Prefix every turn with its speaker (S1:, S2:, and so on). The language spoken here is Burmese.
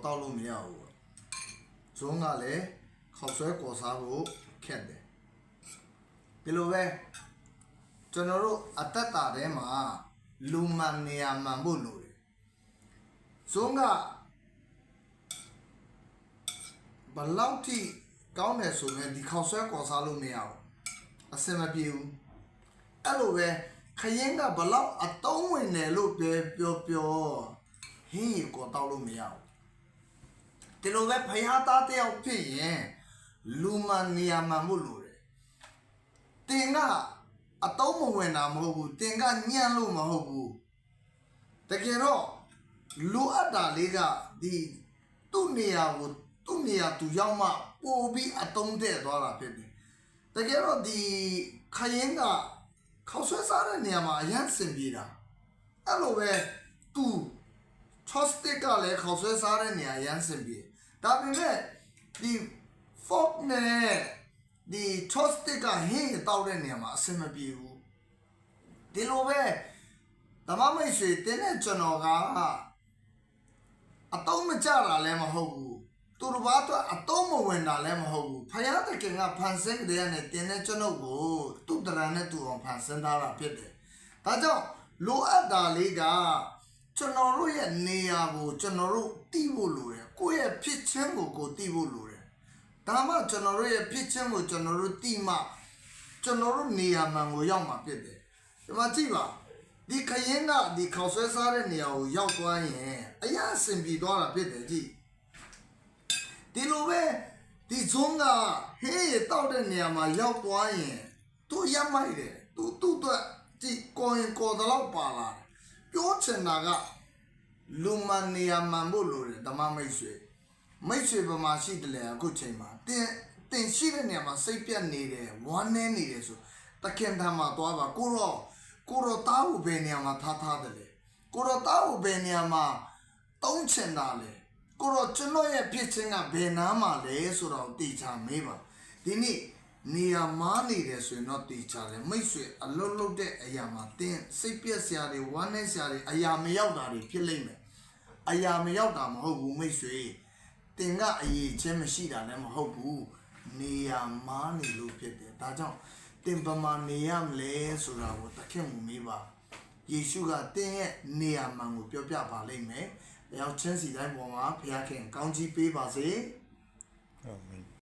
S1: တောက်လို့မရဘူးဇုံးကလည်းခေါက်ဆွဲကော်စားဖို့ခက်တယ်ဒီလိုပဲကျွန်တော်တို့အသက်တာထဲမှာလူမှန်နေရာမှန်ဖို့လိုတယ်ဇုံးကဘလောက်ထိကောင်းတယ်ဆိုရင်ဒီခေါက်ဆွဲကော်စားလို့မရဘူးအစင်မပြေဘူးအဲ့လိုပဲခရင်ကဘလောက်အတုံးဝင်တယ်လို့ပြောဟင်းရီကော်တောက်လို့မရဘူးဒီလိုပဲဖယားသားတယောက်ဖြစ်ရင်လူမှန်နေရာမှန်ဖို့လိုတယ်တင်ကအတုံးမဝင်တာမဟုတ်ဘူးတင်ကညံ့လို့မဟုတ်ဘူးတကယ်တော့လူအပ်တာလေးကဒီသူ့နေရာကိုသူ့နေရာသူရောက်မှပို့ပြီးအတုံးတဲ့သွားတာဖြစ်တယ်တကယ်တော့ဒီခရင်ကခေါက်ဆွဲစားတဲ့နေရာမှာအရန်စင်ပြေတာအဲ့လိုပဲသူချော့စတစ်ကလည်းခေါက်ဆွဲစားတဲ့နေရာအရန်စင်ပြေဒါပေမဲ့ဒီ fork နဲ့ဒီချော့စတစ်ကဟင်းတောက်တဲ့နေရာမှာအဆင်မပြေဘူးဒီလိုပဲဓမ္မမိတ်ဆွေတင်းတဲ့ကျွန်တော်ကအတုံးမကြတာလည်းမဟုတ်ဘူးသူတို့ဘာတော့အတုံးမဝင်တာလည်းမဟုတ်ဘူးဖယားတခင်ကဖန်ဆင်းကြတဲ့နဲ့တင်းတဲ့ကျွန်ုပ်ကိုသူ့တရံနဲ့သူအောင်ဖန်ဆင်းထားတာဖြစ်တယ်ဒါကြောင့်လိုအပ်တာလေးကကျွန်တော်တို့ရဲ့နေရာကိုကျွန်တော်တို့တီးဖို့လိုတယ်ကိုယ့်ရဲ့ဖြစ်ချင်းကိုတီးဖို့လိုတယ်ဒါမှကျွန်တော်တို့ရဲ့ဖြစ်ချင်းကိုကျွန်တော်တို့တီးမှကျွန်တော်တို့နေရာမှန်ကိုရောက်မှာဖြစ်တယ်ဒီမှာကြည့်ပါဒီခရင်ကဒီခေါက်ဆွဲစားတဲ့နေရာကိုရောက်သွားရင်အရာအဆင်ပြေသွားတာဖြစ်တယ်ကြည့်ဒီလိုပဲဒီဇုံးကဟေးတောက်တဲ့နေရာမှာရောက်သွားရင်သူရမိုက်တယ်သူ့အတွက်ကြည့်ကိုရင်ကိုတော့ပါလာတယ်ပြောချင်တာကလူမနေရာမှန်ဖို့လိုတယ်ဓမ္မမိတ်ဆွေပမာရှိတယ်လေအခုချိန်မှာတင်ရှိတဲ့နေရာမှာစိတ်ပြတ်နေတယ်ဝမ်းနည်းနေတယ်ဆိုတခင်ထမ်းမှာသွားပါကိုတော့တားဖို့ဘယ်နေရာမှာထားတယ်လေကိုတော့တားဖို့ဘယ်နေရာမှာတုံးချင်တာလေကိုတော့ကျွန်တော်ရဲ့ဖြစ်ချင်းကဘယ်နားမှာလဲဆိုတော့တေချာမေးပါဒီနေ့နေရာမားနေတယ်ဆိုရင်တော့တေချာတယ်မိတ်ဆွေအလုံးလုံးတဲ့အရာမှာတင်းစိတ်ပြက်စရာတွေဝမ်းနည်းစရာတွေအရာမရောက်တာတွေဖြစ်လိမ့်မယ်အရာမရောက်တာမဟုတ်ဘူးမိတ်ဆွေတင်ကအရေးချင်းမရှိတာလည်းမဟုတ်ဘူးနေရာမားနေလို့ဖြစ်တယ်ဒါကြောင့်တင်ပမာနေရမလဲဆိုတာကိုတခင်မူမေးပါယေရှုကတင်းရဲ့နေရာမှန်ကိုပြောပြပါလိမ့်မယ်။ဘုရားချင်းစီတိုင်းပေါ်မှာဘုရားခင်ကောင်းကြီးပေးပါစေ။
S2: အာမင်